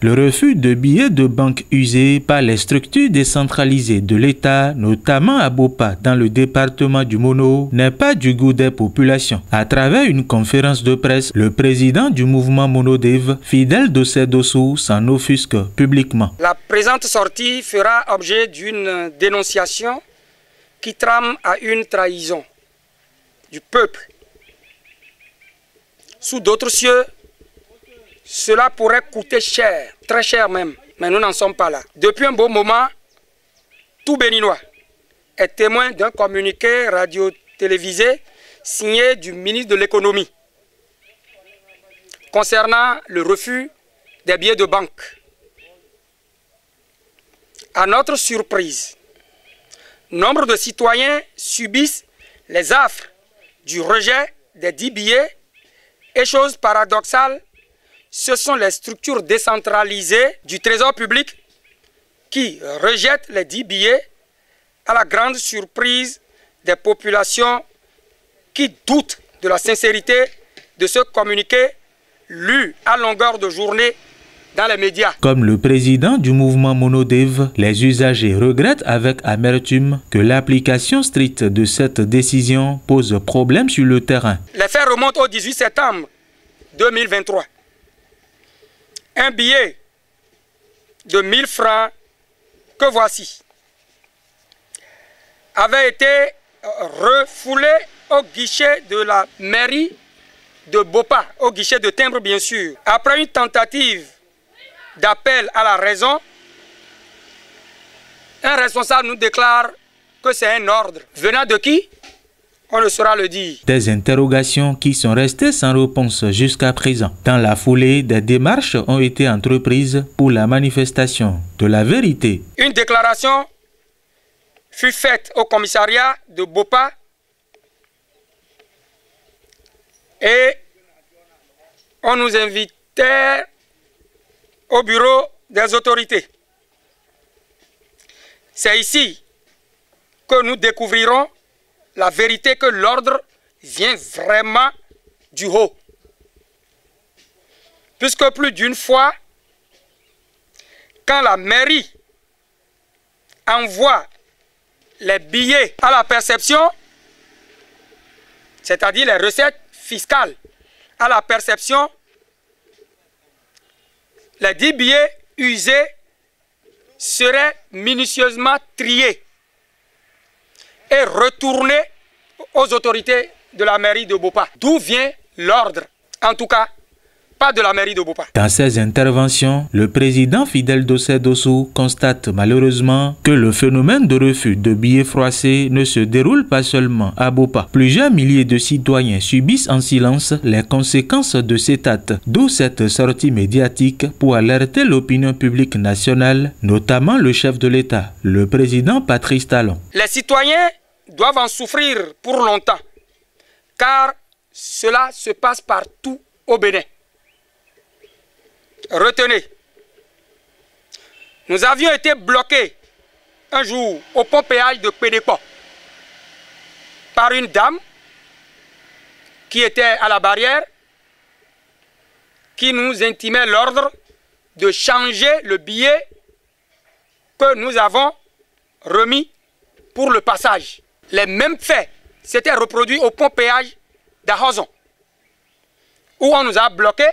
Le refus de billets de banque usés par les structures décentralisées de l'État, notamment à Bopa, dans le département du Mono, n'est pas du goût des populations. À travers une conférence de presse, le président du mouvement Monodev, Fidèle Dossé Dossou, s'en offusque publiquement. La présente sortie fera objet d'une dénonciation qui trame à une trahison du peuple. Sous d'autres cieux, cela pourrait coûter cher, très cher même, mais nous n'en sommes pas là. Depuis un beau moment, tout Béninois est témoin d'un communiqué radio-télévisé signé du ministre de l'économie concernant le refus des billets de banque. À notre surprise, nombre de citoyens subissent les affres du rejet des 10 billets et chose paradoxale, ce sont les structures décentralisées du Trésor public qui rejettent les 10 billets à la grande surprise des populations qui doutent de la sincérité de ce communiqué lu à longueur de journée dans les médias. Comme le président du mouvement Monodev, les usagers regrettent avec amertume que l'application stricte de cette décision pose problème sur le terrain. Les faits remontent au 18 septembre 2023. Un billet de 1000 francs que voici avait été refoulé au guichet de la mairie de Bopa, au guichet de timbre bien sûr. Après une tentative d'appel à la raison, un responsable nous déclare que c'est un ordre. Venant de qui? On ne saura le dire. Des interrogations qui sont restées sans réponse jusqu'à présent. Dans la foulée, des démarches ont été entreprises pour la manifestation de la vérité. Une déclaration fut faite au commissariat de Bopa et on nous invitait au bureau des autorités. C'est ici que nous découvrirons la vérité, que l'ordre vient vraiment du haut. Puisque plus d'une fois, quand la mairie envoie les billets à la perception, c'est-à-dire les recettes fiscales à la perception, les 10 billets usés seraient minutieusement triés et retournés aux autorités de la mairie de Bopa. D'où vient l'ordre? En tout cas, pas de la mairie de Bopa. Dans ses interventions, le président Fidèle Dossé Dossou constate malheureusement que le phénomène de refus de billets froissés ne se déroule pas seulement à Bopa. Plusieurs milliers de citoyens subissent en silence les conséquences de cet acte, d'où cette sortie médiatique pour alerter l'opinion publique nationale, notamment le chef de l'État, le président Patrice Talon. Les citoyens doivent en souffrir pour longtemps, car cela se passe partout au Bénin. Retenez, nous avions été bloqués un jour au pont péage de Pédépo par une dame qui était à la barrière, qui nous intimait l'ordre de changer le billet que nous avons remis pour le passage. Les mêmes faits s'étaient reproduits au pont péage d'Ahozon, où on nous a bloqués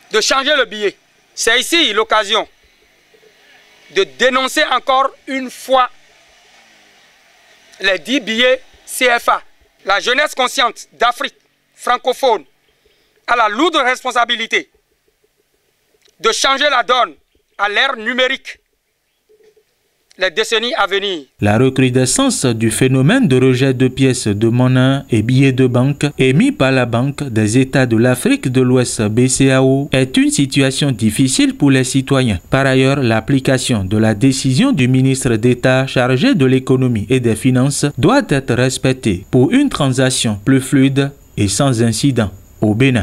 de changer le billet. C'est ici l'occasion de dénoncer encore une fois les 10 billets CFA. La jeunesse consciente d'Afrique francophone a la lourde responsabilité de changer la donne à l'ère numérique les décennies à venir. La recrudescence du phénomène de rejet de pièces de monnaie et billets de banque émis par la Banque des États de l'Afrique de l'Ouest BCAO est une situation difficile pour les citoyens. Par ailleurs, l'application de la décision du ministre d'État chargé de l'économie et des finances doit être respectée pour une transaction plus fluide et sans incident au Bénin.